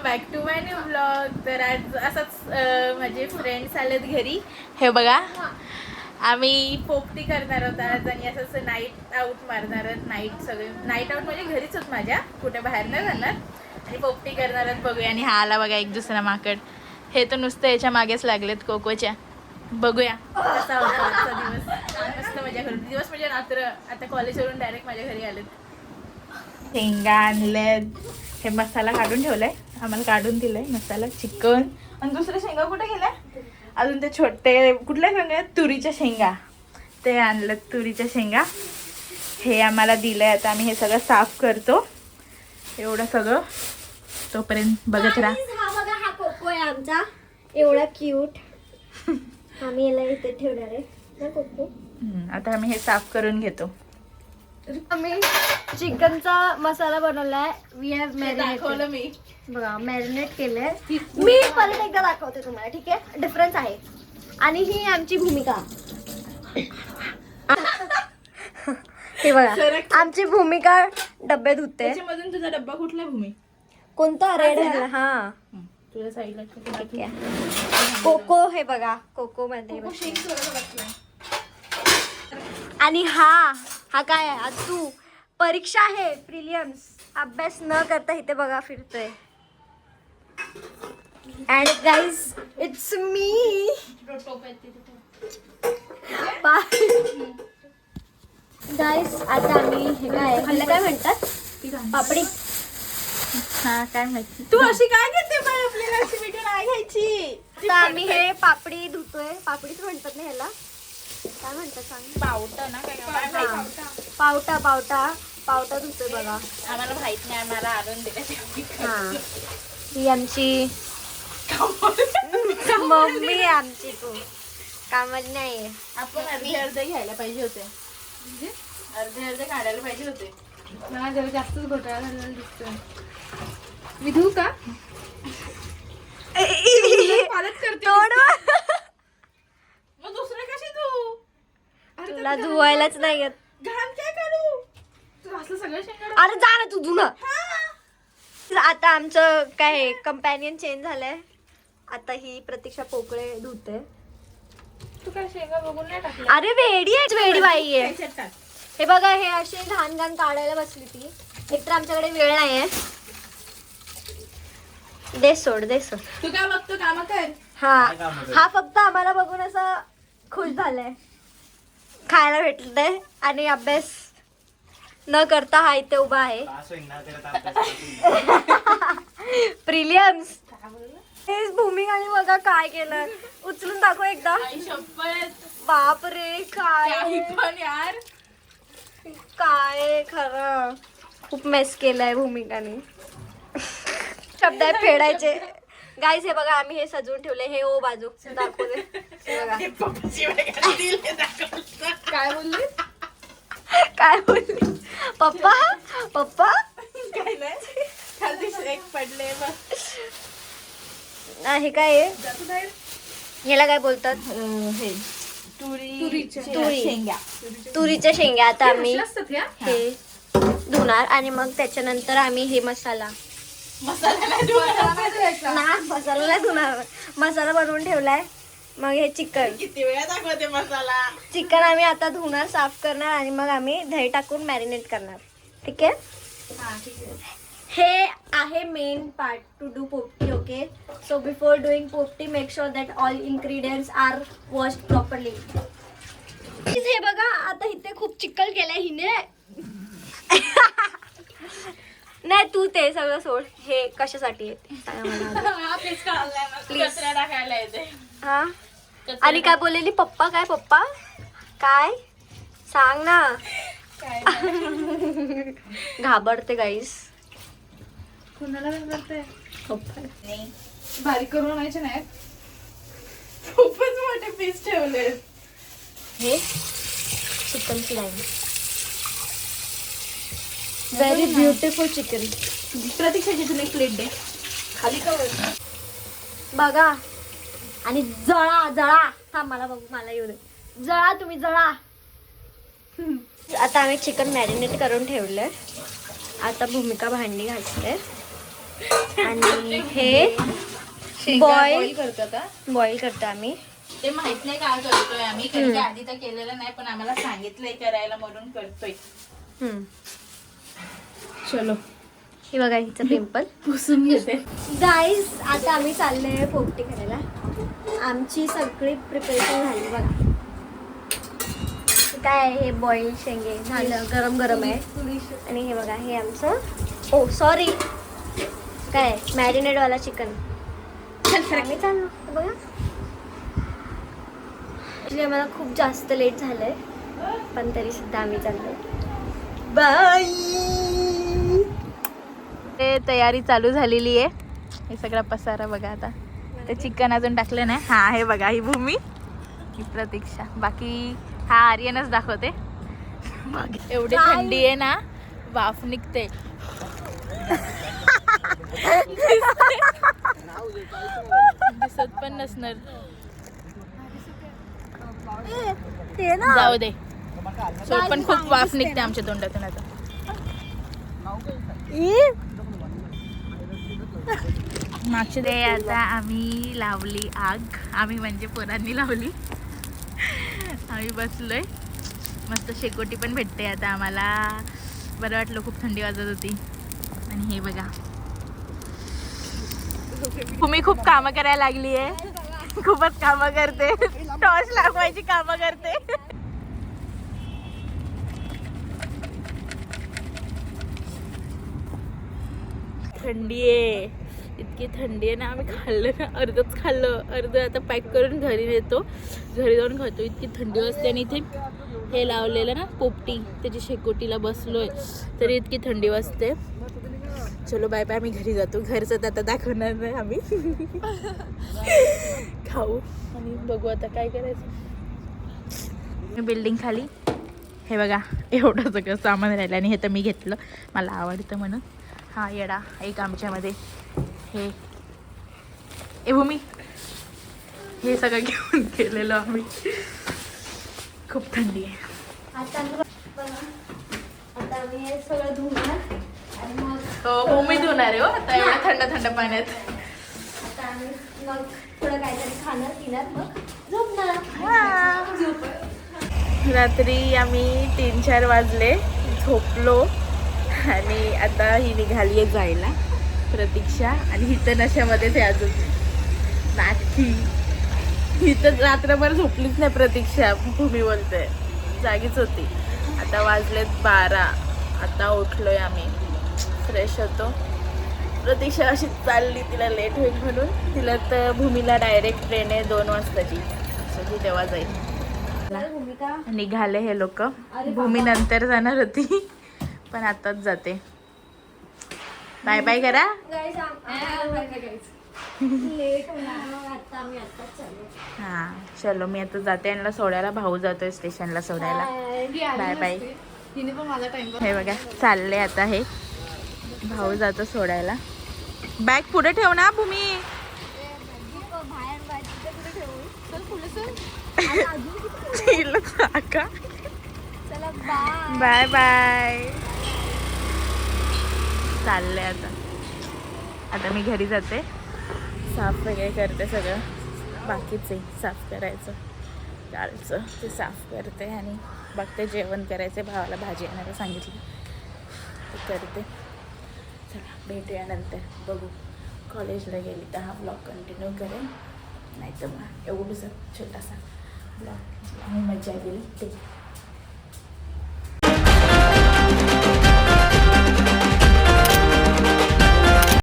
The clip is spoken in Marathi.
Back to my new blog. तर आज असंच माझे फ्रेंड्स आलेत घरी. हे बघा, आम्ही पोपटी करणार आहोत आज आणि असंच नाईट आऊट मारणार आहोत. सगळे नाईट आऊट म्हणजे घरीच होत माझ्या, कुठे बाहेर नाही जाणार. आणि पोपटी करणार आहोत, बघूया. आणि हा आला बघा एक दुसरा माकड. हे तर नुसतं याच्या मागेच लागलेत कोकोच्या. बघूया कसा होता आजचा दिवस. मस्त मजा करू. दिवस म्हणजे रात्र. आता कॉलेजवरून डायरेक्ट माझ्या घरी आलेत. शेंगा आणलेत. हे मसाला काढून ठेवलाय, आम्हाला काढून दिलाय मसाला, चिकन. आणि दुसऱ्या शेंगा कुठे गेल्या अजून? ते छोटे कुठल्या शेंगा? तुरीच्या शेंगा. ते आणलं तुरीच्या शेंगा. हे आम्हाला दिलंय. आता आम्ही हे सगळं साफ करतो. एवढं सगळं तोपर्यंत बघत राहा. हा बघा, हा कोको आहे आमचा, एवढा क्यूट. आम्ही याला इथे ठेवणार आहे ना कोको. आता आम्ही हे साफ करून घेतो. आम्ही चिकनचा मसाला बनवलाय. वी हॅव दाखवलं मी. बघा, मॅरिनेट केलंय. मी परत एकदा दाखवते तुम्हाला, ठीक आहे? डिफरन्स आहे. आणि ही आमची भूमिका. हे बघा, आमची भूमिका डब्बे धुते. त्याच्यामधून तुझा डब्बा कुठला भूमी? कोणता? रेड आहे. हा, तुझ्या साईडला ठीक आहे. कोको, हे बघा, कोको मध्ये. आणि हा काय आहे? आज तू परीक्षा आहे, प्रिलियम्स. अभ्यास न करता इथे बघा फिरतोय. And guys, it's me. Guys, आता आम्ही हे काय म्हणतात, पापडी. हा, काय माहिती. तू अशी काय घेते बाई? आपल्याला अशी मीठ नाही घ्यायची. आता आम्ही हे पापडी धुतोय. पापडीच म्हणतात ना ह्याला, काय म्हणतात सांग? पावटा ना काय? पावटा धुतोय बघा. आम्हाला माहित नाही, आम्हाला आणून दिलं. हा, ही आमची मम्मी आहे. आमची तू कामाला नाही. आपण अर्धे घ्यायला पाहिजे होते, म्हणजे अर्धे काढायला पाहिजे होते. मला जरा जास्तच घोटाळा झालेला दिसतोय. मी धुऊ का? परत करते. मग दुसरे कशी धुऊ? तुला धुवायलाच नाही येत. घाण काय काढू? तू असलं सगळं शेंगा. अरे जा ना तू, धुणं. आता आमचं काय कंपॅनियन चेंज झालंय. आता ही प्रतीक्षा पोकळे धुते. तू काय शेंगा बघून नाही टाकलं? अरे वेडी बाई आहे. त्याच्यात टाक. हे बघा, हे असे घाण काढायला बसली ती. एकतर आमच्याकडे वेळ नाहीये. दे सोड. तू काय बघतो? काम कर. हा फक्त आम्हाला बघून असं खुश झालाय. खायला भेटलंय आणि अभ्यास न करता हा इथे उभा आहे. प्रिलियम्स. हेच भूमिकाने बघा काय केलं. उचलून दाखव एकदा. बाप रे, काय पण यार, काय खरं खूप मेस केलाय भूमिकाने. शब्द आहे फेडायचे. गाईज, हे बघा, आम्ही हे सजवून ठेवले. हे ओ बाजू दाखवले. काय बोलली पप्पा काय नाही, खाली एक पडले. हे काय आहे? ह्याला काय बोलतात? हे तुरीच्या शेंगा. आता आम्ही हे धुणार आणि मग त्याच्यानंतर आम्ही हे मसाला नाही धुणार. मसाला बनवून ठेवलाय. मग हे चिकन. किती वेळा दाखवते मसाला. चिकन आम्ही आता धुणार, साफ करणार आणि मग आम्ही दही टाकून मॅरिनेट करणार. ठीक आहे? हे आहे main part to do popti. Okay, so before doing popti make sure that all ingredients are washed properly. हे बघा, आता इथे खूप चिकल केलाय हिने. नाही, तू ते सगळं सोड. हे कशासाठी हा? आणि काय बोललेली पप्पा? काय सांग ना. घाबरते गाईस. कुणाला घाबरते? नाही, बारीक करून आणायचे नाहीत. खूपच मोठे पीस ठेवले. हे चिकनची लाईन. Very beautiful chicken. प्रतीक्षाची तुला एक प्लेट दे. खाली का बघा. आणि जळा. थांब, मला बघू, मला येऊ दे. जळा, तुम्ही जळा. आता आम्ही चिकन मॅरिनेट करून ठेवलंय. आता भूमिका भांडी घालते. आणि हे बॉईल करतो आता. बॉईल करतो आम्ही. ते माहित नाही का करतोय आम्ही, कारण की आधी तर केलेलं नाही, पण आम्हाला सांगितलंय करायला म्हणून करतोय. चलो हे बघा हिचं पिंपल पुसून घेते. गाईज आता आम्ही चाललोय पोपटी करायला. आमची सगळी प्रिपरेशन झाली बघा. काय आहे हे बॉईल शेंगे झालं, गरम गरम आहे. आणि हे बघा हे आमचं ओ सॉरी काय मॅरिनेटवाला चिकन. आम्ही चाललो हे बघा. ॲक्च्युली आम्हाला खूप जास्त लेट झालंय, पण तरी सुद्धा आम्ही चाललोय. बाय. ते तयारी चालू झालेली आहे. हे सगळा पसारा बघा. आता ते चिकन अजून टाकलं नाही. हा हे बघा, ही भूमी, ही प्रतीक्षा, बाकी हा आर्यनच दाखवते. एवढी थंडी आहे ना, वाफ निघते. दिसत पण नसणार. जाऊ दे. सो पण खूप वाफ निघते आमच्या तोंडातून आता. मागचे ते आता आम्ही लावली आग. आम्ही म्हणजे पोरांनी लावली. आम्ही बसलोय. मस्त शेकोटी पण भेटते आता आम्हाला. बरं वाटलं, खूप थंडी वाजत होती. आणि हे बघा, तुम्ही खूप कामं करायला लागली आहे. खूपच कामं करते. टॉर्च लागवायची कामं करते. थंडी आहे, इतकी थंडी आहे ना. आम्ही खाल्लं ना, अर्धच खाल्लं, अर्ध आता पॅक करून घरी नेतो. घरी जाऊन खातो. इतकी थंडी वाजते. आणि इथे हे लावलेलं ना पोपटी, त्याची शेकोटीला बसलोय तरी इतकी थंडी वाजते. चलो बाय बाय, आम्ही घरी जातो. घरचं तर आता दाखवणार नाही आम्ही. खाऊ आणि बघू आता काय करायचं. बिल्डिंग खाली हे बघा, एवढं सगळं सामान राहिलं. आणि हे तर मी घेतलं, मला आवडतं म्हणून. हा येडा एक आमच्यामध्ये. हे भूमी, हे सगळं घेऊन गेलेलो आम्ही. खूप थंडी आहे. आता आम्ही हे सगळं धुणार आणि मग भूमी धुणार आहे हो आता एवढ्या थंड थंड पाण्यात. आता आम्ही मग थोडं काहीतरी खाणार पिणार, मग झोपणार. रात्री आम्ही 3-4 वाजले झोपलो. आणि आता ही निघाली आहे जायला, प्रतीक्षा. आणि ही तर नशामध्येच आहे अजून नाटकी. ही तर रात्रभर झोपलीच नाही प्रतीक्षा. भूमी बोलते जागीच होती. आता वाजलेत 12. आता उठलोय आम्ही, फ्रेश होतो. प्रतीक्षा अशी चालली, तिला लेट होईल म्हणून. तिला तर भूमीला डायरेक्ट ट्रेन आहे 2 वाजताची, सो ती तेव्हा जाईल. निघाले हे लोक. भूमी नंतर जाणार होती, पण आताच जाते. बाय बाय करा. हा चलो, मी आता जाते यांना सोडायला. भाऊ जातोय स्टेशनला सोडायला. Bye bye. हे बघा चालले आता. हे भाऊ जातो सोडायला. बॅग पुढे ठेव ना भूमी. Bye bye. चालले आता. आता मी घरी जाते, साफ वगैरे करते. सगळं बाकीच आहे साफ करायचं, कालचं ते साफ करते. आणि बघते जेवण करायचं. भावाला भाजी आणायला सांगितली, ते करते. चला भेटूया नंतर. बघू, कॉलेजला गेली तर हा ब्लॉग कंटिन्यू करेन, नाही तर मग एवढंच छोटासा ब्लॉग. मजा गेली ते